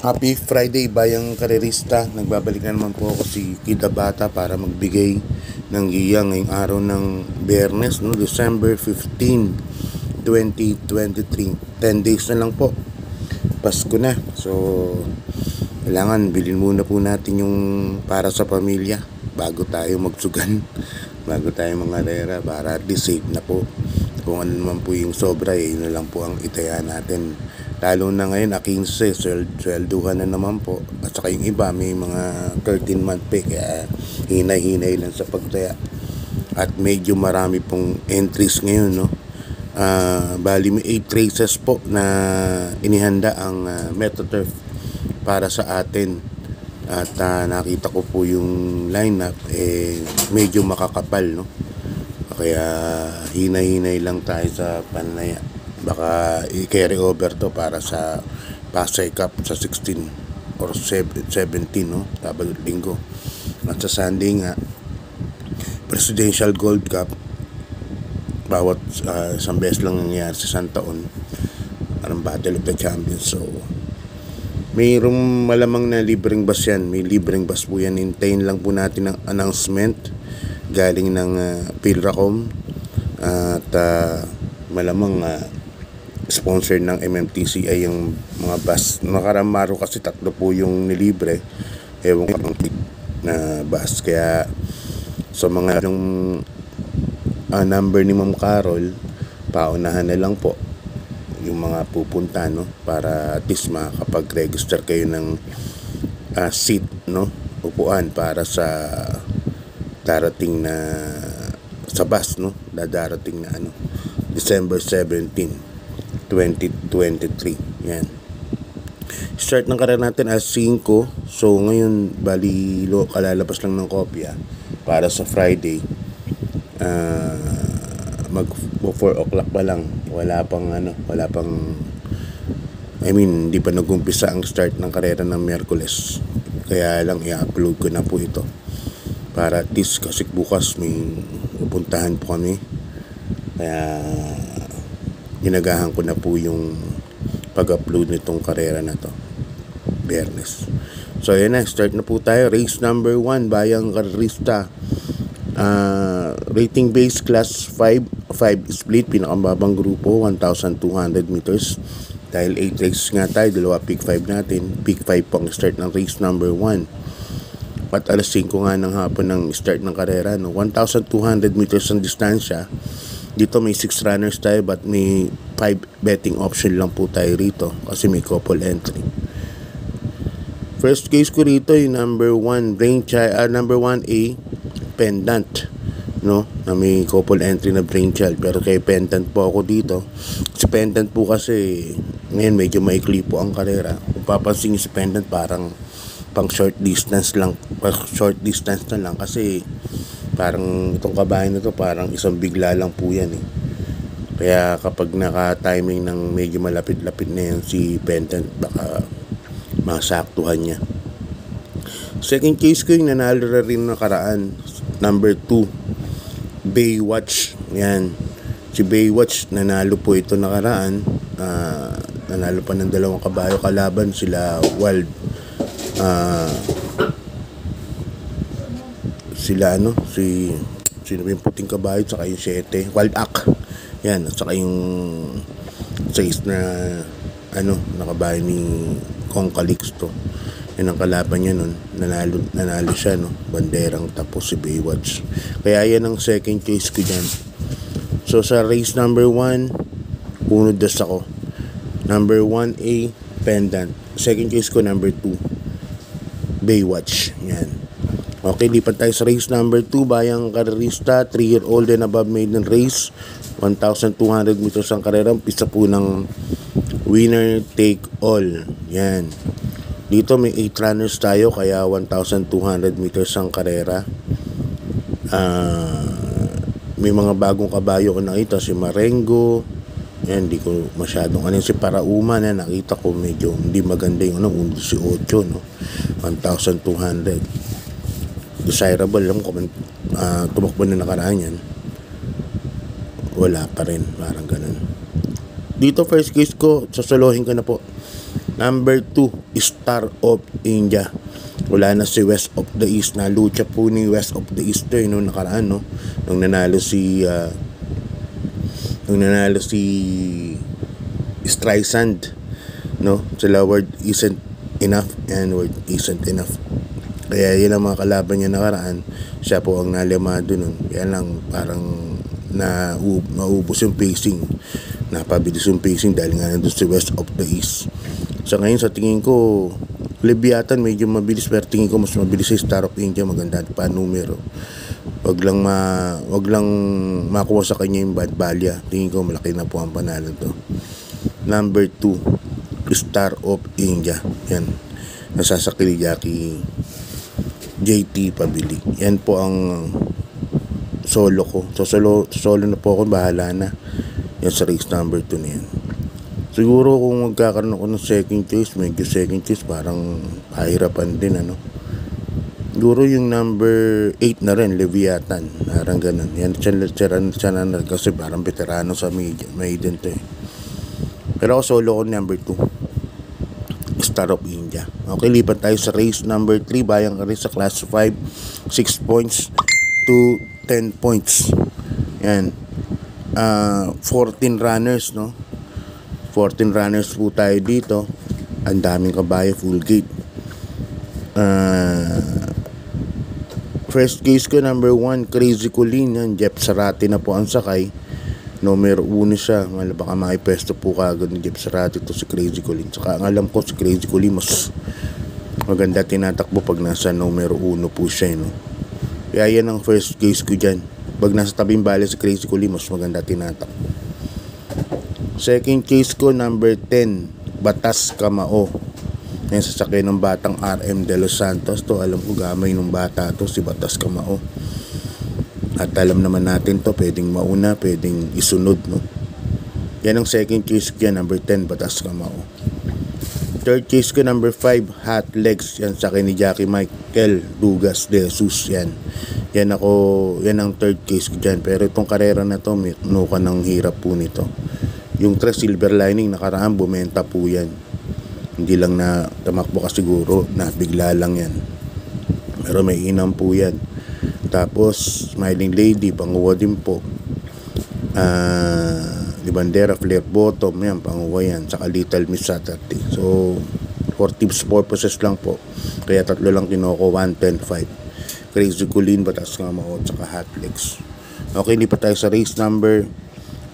Happy Friday bayang karerista. Nagbabalik na naman po ako si Kida Bata para magbigay ng giya ngayong araw ng Biyernes, no? December 15, 2023. 10 days na lang po. Pasko na. So, kailangan bilhin muna po natin yung para sa pamilya bago tayo magsugan. Bago tayo mangarera para at least safe na po. Kung ano naman po yung sobra, yun na lang po ang itaya natin. Lalo na ngayon, 15, swelduhan na naman po. At saka yung iba, may mga 13-month pay, kaya hinay-hinay lang sa pagtaya. At medyo marami pong entries ngayon, no? Bali may 8 races po na inihanda ang MetaTurf para sa atin. At nakita ko po yung lineup, medyo makakapal, no? Kaya hinay-hinay lang tayo sa panlaya. Baka i-carry over to para sa Pasay Cup sa 16 or 17, no? Sabado linggo. At sa Sunday nga, Presidential Gold Cup. Bawat isang beses lang nangyayari sa isang taon. Parang Battle of the Champions. So, mayroong malamang na libreng bus yan. May libreng bus po yan. Hintayin lang po natin ang announcement galing ng Pilracom. At malamang sponsor ng MMTC ay yung mga bus. Nakaramaro kasi 3 po yung nilibre. Ewan ko na bus. Kaya sa mga yung number ni Ma'am Carol, paunahan na lang po yung mga pupunta, no? Para at least makapag-register kayo ng seat, no? Upuan para sa darating na sa bus, no? Darating na December 17, 2023. Yan. Start ng karera natin as 5. So ngayon bali kalalabas lang ng kopya para sa Friday. Mag 4 o'clock pa lang. Wala pang hindi pa nag-umpisa ang start ng karera ng Miyerkules. Kaya lang i-upload ko na po ito. Para at least kasi bukas may pupuntahan po kami. Kaya ginagahan ko na po yung pag-upload nitong karera na to Biyernes. So yan na, start na po tayo. Race number 1, Bayang Karerista. Rating base class 5 split, pinakamababang grupo 1,200 meters. Dahil 8 races nga tayo, 2 pick 5 natin. Pick 5 po ang start ng race number 1. At alas 5 nga ng hapon ng start ng karera, no? 1,200 meters ang distansya. Dito may 6 runners tayo, but may 5 betting option lang po tayo rito kasi may couple entry. First case ko rito yung number 1 number 1A Pendant, no? Na may couple entry na Brainchild, pero kay Pendant po ako dito. Si Pendant po kasi ngayon medyo maikli po ang karera. Kung papansin niyo si Pendant parang pang short distance na lang kasi parang itong kabahay na to parang isang bigla lang po yan eh. Kaya kapag naka-timing ng medyo malapit-lapit na yan si Pendant, baka masaktuhan niya. Second case ko yung nanalo na rin nakaraan, number 2 Baywatch. Yan, si Baywatch nanalo po ito nakaraan. Nanalo pa ng 2 kabayo kalaban sila Wild sino yung puting kabayo saka yung 7 Wild Ack. Yan, at saka yung 6 na nakabayo ni Kong Calixto. Yan ang kalaban niya nun. Nanalo siya, no? Banderang tapos si Baywatch. Kaya yan ang second case ko dyan. So sa race number 1, unod das ako. Number 1A Pendant. Second case ko number 2 Baywatch. Yan. Okay, lipat tayo sa race number 2, Bayang Karerista, 3-year-old and above maiden race. 1,200 meters ang karera. Pisa po ng winner take all. Yan. Dito may 8 runners tayo, kaya 1,200 meters ang karera. May mga bagong kabayo ko nakita, si Marengo. Yan, hindi ko masyadong si Parauma na nakita ko medyo hindi maganda yung 18, no? 1,200. Desirable lang kung tumakbo na nakaraan yan. Wala pa rin, parang ganun. Dito first case ko, sasolohin ko na po Number 2, Star of India. Wala na si West of the East. Nalucha po ni West of the East to nung nakaraan, no? Nung nanalo si Streisand, no? Sila word isn't enough and word isn't enough. Kaya yun ang mga kalaban niya nakaraan. Siya po ang nalimado nun. Kaya lang parang naubos yung pacing. Napabilis yung pacing dahil nga nandun si West of the East. So ngayon sa tingin ko, Leviathan medyo mabilis, pero tingin ko mas mabilis si Star of India. Maganda pa numero. Wag lang makuha sa kanya yung bad balya. Tingin ko malaki na po ang panalo to. Number 2, Star of India. Yan. Nasasakil Jackie JT Pabili. Yan po ang solo ko. So solo na po ako, bahala na. Yan sa race number 2 na yan. Siguro kung magkakaroon ako ng second choice, medyo second choice parang pahirapan din, ano. Siguro yung number 8 na rin, Leviathan. Parang ganun. Yan siya na kasi parang veterano sa maiden to eh. Pero ako solo ko number 2, Star of India. Okay, lipat tayo sa race number 3. Bayang ka rin sa class 5. 6 points to 10 points. Yan. 14 runners, no? 14 runners po tayo dito. Ang daming kabayo, full gate. First case ko, number 1, Crazy Colleen. Yan, Jeff Sarati na po ang sakay. Numero 1 siya. Baka makipesto po kagad ni Jeff Sarati to si Crazy Colleen. Saka ang alam ko si Crazy Colleen mas maganda tinatakbo pag nasa numero 1 po siya, no? Kaya yan ang first case ko dyan. Pag nasa tabing bale si Crazy Colleen, mas maganda tinatakbo. Second case ko, number 10, Batas Kamao. Yan, sasakay ng batang RM De Los Santos to. Alam ko gamay ng bata to, si Batas Kamao. At alam naman natin to, pwedeng mauna, pwedeng isunod, no? Yan ang second case ko yan, number 10, Batas Kamao. Third case ko, number 5, Hot Legs. Yan, sakay ni Jackie Michael Dugas de Jesus. Yan ang third case ko dyan. Pero itong karera na to, nuka ng hirap po nito. Yung 3 Silver Lining nakaraan, bumenta po yan. Hindi lang na tamakbo ka siguro, na bigla lang yan. Pero may inam po yan. Tapos Smiling Lady, panguha din po. Libandera, Flare Bottom, yan, panguha yan. Saka Little Miss Saturday. So for tips purposes lang po. Kaya 3 lang kinoko, 1, 10, 5. Crazy Colleen, Batas Kamao, saka Hot Legs. Okay, lipat tayo sa race number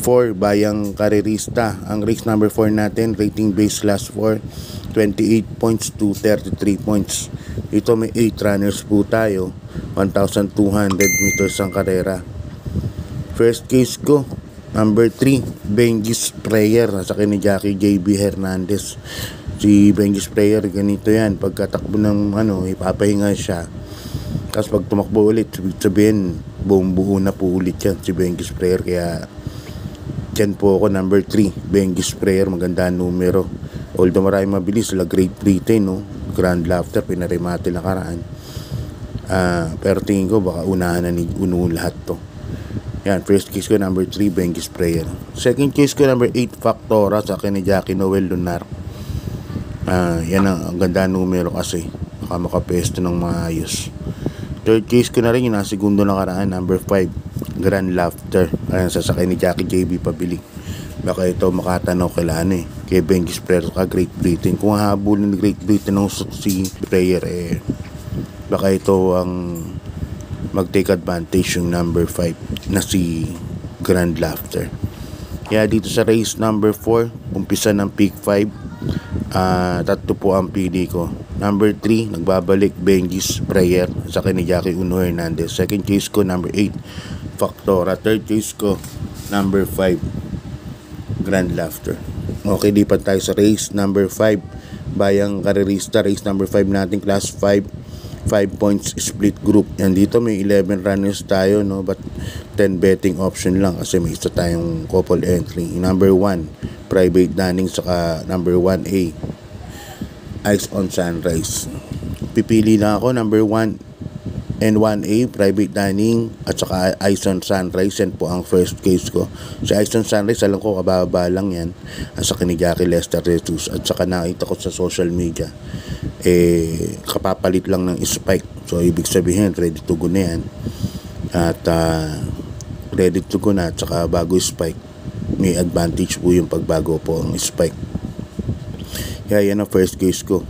4, Bayang Karerista. Ang race number 4 natin, rating base class 4, 28 points to 33 points. Ito may 8 runners po tayo, 1,200 meters ang karera. First case ko, number 3, Benji's Prayer. Nasakay ni Jackie JB Hernandez. Si Benji's Prayer, ganito yan. Pagkatakbo ng ipapahinga siya. Tapos pag tumakbo ulit, sabihin, buo na po ulit yan si Benji's Prayer. Kaya dyan po ako, number 3, Benji's Prayer. Maganda numero. Although marami mabilis, sila Great Britain, no? Grand Laughter, pinarimate na karaan. Pero tingin ko baka unahan na ni Uno lahat to. Yan, first case ko, number 3, Benji's Prayer. Second case ko, number 8, Factora, sa akin ni Jackie Noel Lunar. Yan ang ganda numero kasi baka makapesto ng maayos. Third case ko na rin, yung nasa segundo na karaan, number 5, Grand Laughter. Ayan, sasakay ni Jackie JB Pabili. Baka ito makatanaw kay Benji's Prayer ka Great Britain. Kung hahabulin ni Great Britain ng si Prayer, baka ito ang mag-take advantage yung number 5 na si Grand Laughter. Kaya dito sa race number 4, umpisa ng pick 5, 3 po ang pili ko. Number 3, nagbabalik, Benji's Prayer, sa akin ni Jackie Uno Hernandez. Second case ko, number 8, Factora. Third case ko, number 5, Grand Laughter. Okay, lipat tayo sa race number 5, Bayang Karerista. Race number 5 natin, class 5 points split group. Yan, dito may 11 runners tayo, no? But 10 betting option lang kasi may isa tayong couple entry. Number 1, Private Dunning, saka number 1A, Ice on Sunrise. Pipili na ako, number 1 and 1A, private dining, at saka Ison Sunrise. Yan po ang first case ko. Si Ison Sunrise, alam ko kababa lang yan, at saka ni Jackie Lester Jesus. At saka nakita ko sa social media, kapapalit lang ng spike. So ibig sabihin ready to go na yan. At ready to go na, at saka bago spike, may advantage po yung pagbago po ang spike. Kaya yan ang first case ko.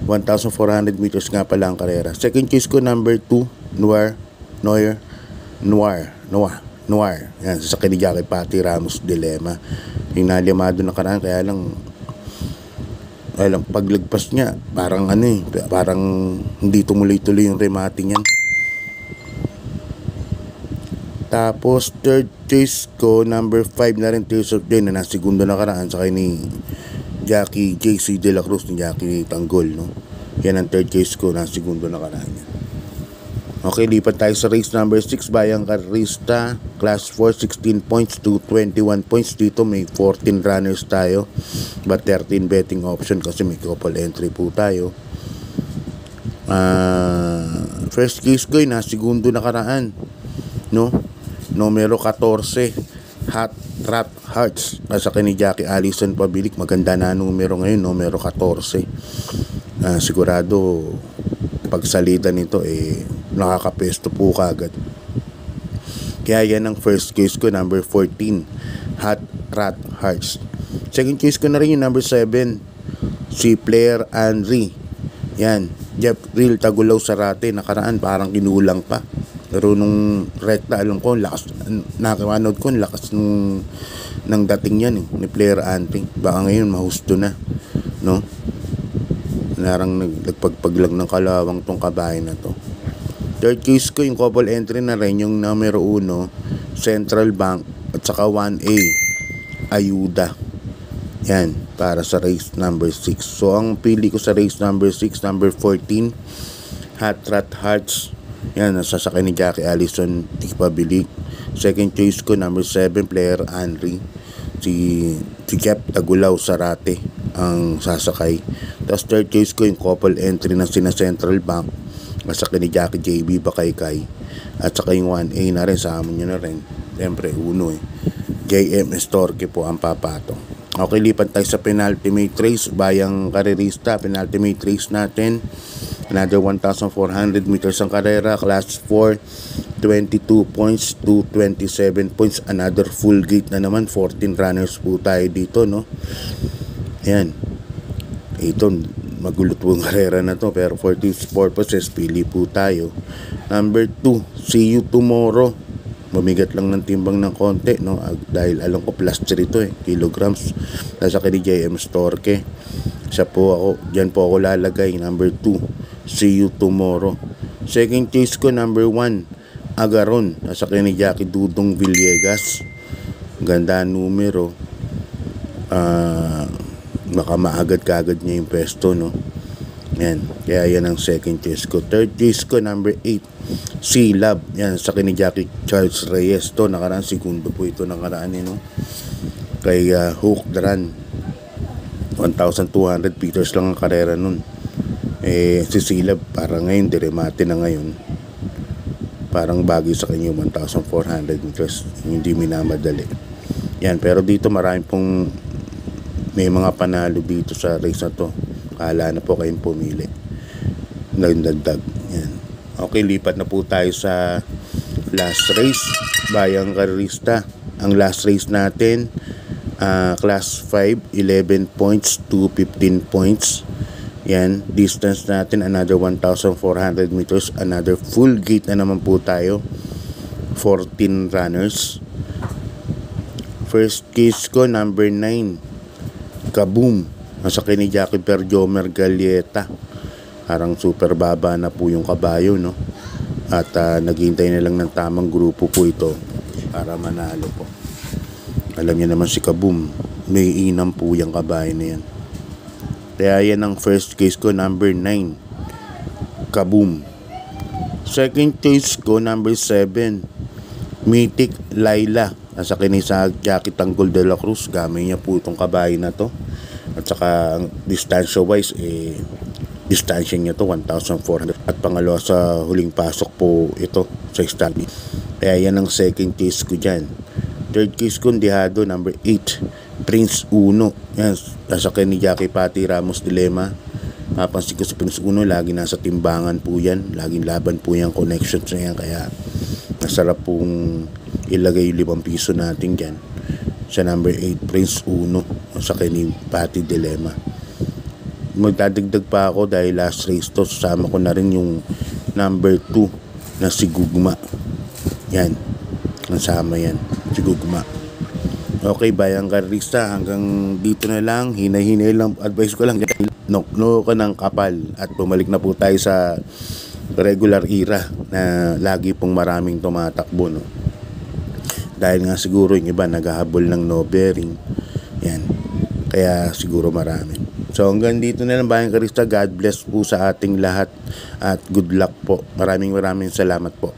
1,400 meters nga pala ang karera. Second case ko, number 2, Noir. Yan, sa ni Jackie Patty Ramos Dilemma. Yung nalimado na karaan, kaya lang paglagpas niya, parang parang hindi tumuloy-tuloy yung remate niyan. Tapos, third case ko, number 5 na rin, Tears of Joy, na nasigundo na karaan sa ni Jackie JC De La Cruz, ni Jackie Tanggol, no? Yan ang third case ko, na segundo na karaan yan. Okay, lipat tayo sa race number 6, Bayang Carrista, class 4, 16 points to 21 points. Dito may 14 runners tayo, but 13 betting option kasi may couple entry po tayo. First case ko, na segundo na karaan, no? Numero 14, Hot Rat Hearts, nasa ni Jackie Allison Pabilik. Maganda na numero ngayon, numero 14. Sigurado pagsalita nito nakakapesto po kagad. Kaya yan ang first case ko, number 14, Hot Rat Hearts. Second case ko na rin yung number 7, si Player Henry. Yan, Jeff Real Tagulaw Sarate. Nakaraan parang kinulang pa, pero nung rekta, alam ko lakas, nakapanood ko lakas ng dating yan ni Player Henry. Baka ngayon mahusto na, no? Narang nagpagpag lang ng kalawang tong kabahay na to. Third case ko, yung couple entry na rin, yung numero 1, Central Bank, at saka 1A, Ayuda. Yan, para sa race number 6. So ang pili ko sa race number 6, number 14, Hot Rat Hearts. Yan, nasasakay ni Jackie Allison Pabilik. Second choice ko, number 7, Player Henry. Si Jeff Tagulaw Sarate ang sasakay. Tapos third choice ko, yung couple entry na sina Central Bank, masakay ni Jackie JB Bakaykay, at saka yung 1A na rin, sa amin nyo na rin. Siyempre, uno JM Estorque po ang papato. Okay, lipat tayo sa penultimate race, Bayang Carrerista. Penultimate race natin, another 1,400 meters ang karera, class 4, 22 points to 27 points. Another full gate na naman, 14 runners po tayo dito, no? Yan, ito magulot po ang karera na to, pero for this purposes, pili po tayo. Number 2, See You Tomorrow. Mamigat lang ng timbang ng konti, no? Dahil alam ko plus 3 ito kilograms. Nasa kay JM Storke. Diyan po ako lalagay. Number 2, See You Tomorrow. Second choice ko, number 1, Agaron. Nasa kay ni Jackie Dudong Villegas. Ganda numero. Baka maagad-kagad niya yung pwesto, no? Yan, kaya yan ang second choice ko. Third choice ko, number 8, C-Lab. Yan, sa ni Jackie Charles Reyes to. Nakaraan, segundo po ito nakaraan, no? Kay Hook Dran, 1,200 meters lang ang karera nun. Si C-Lab, parang ngayon diremate na ngayon, parang bagay sa kanya 1,400 meters, hindi minamadali. Yan, pero dito marami pong may mga panalo dito sa race na to. Kala na po kayong pumili. Nagdagdag. Yan. Okay, lipat na po tayo sa last race, Bayang Carrerista. Ang last race natin, class 5, 11 points to 15 points. Yan, distance natin another 1,400 meters. Another full gate na naman po tayo, 14 runners. First case ko, number 9, Kaboom. Masakay ni Jackie Perjomer Galieta. Parang super baba na po yung kabayo, no? At naghihintay na lang ng tamang grupo po ito para manalo po. Alam niyo naman si Kaboom, may inam po yung kabayo na yan. Kaya yan ang first case ko, number 9, Kaboom. Second case ko, number 7, Mythic Laila. Nasakay ni sa Jackie Tanggol de la Cruz. Gamay niya po itong kabayo na to. At saka distansya wise, distansya niya to 1,400 at pangalawa sa huling pasok po ito sa Stanley. Kaya yan ang second case ko dyan. Third case ko, Dehado number 8, Prince Uno. Yan, sasakyan ni Jackie Pati Ramos Dilema. Mapansin ko sa Prince Uno, lagi nasa timbangan po yan, laging laban po yung connections na yan, kaya masarap pong ilagay yung 5 piso natin dyan sa number 8, Prince Uno, sasakyan ni Pati Dilema. Magdadagdag pa ako dahil last race to, sasama ko na rin yung number 2 na si Gugma. Yan, nasama yan, si Gugma. Okay, bayang karista, hanggang dito na lang. Hinay-hinay lang, advice ko lang, no ka ng kapal at bumalik na po tayo sa regular era na lagi pong maraming tumatakbo, no? Dahil nga siguro yung iba naghahabol ng no bearing. Yan, kaya siguro marami. So hanggang dito na lang bayang karista. God bless po sa ating lahat at good luck po. Maraming salamat po.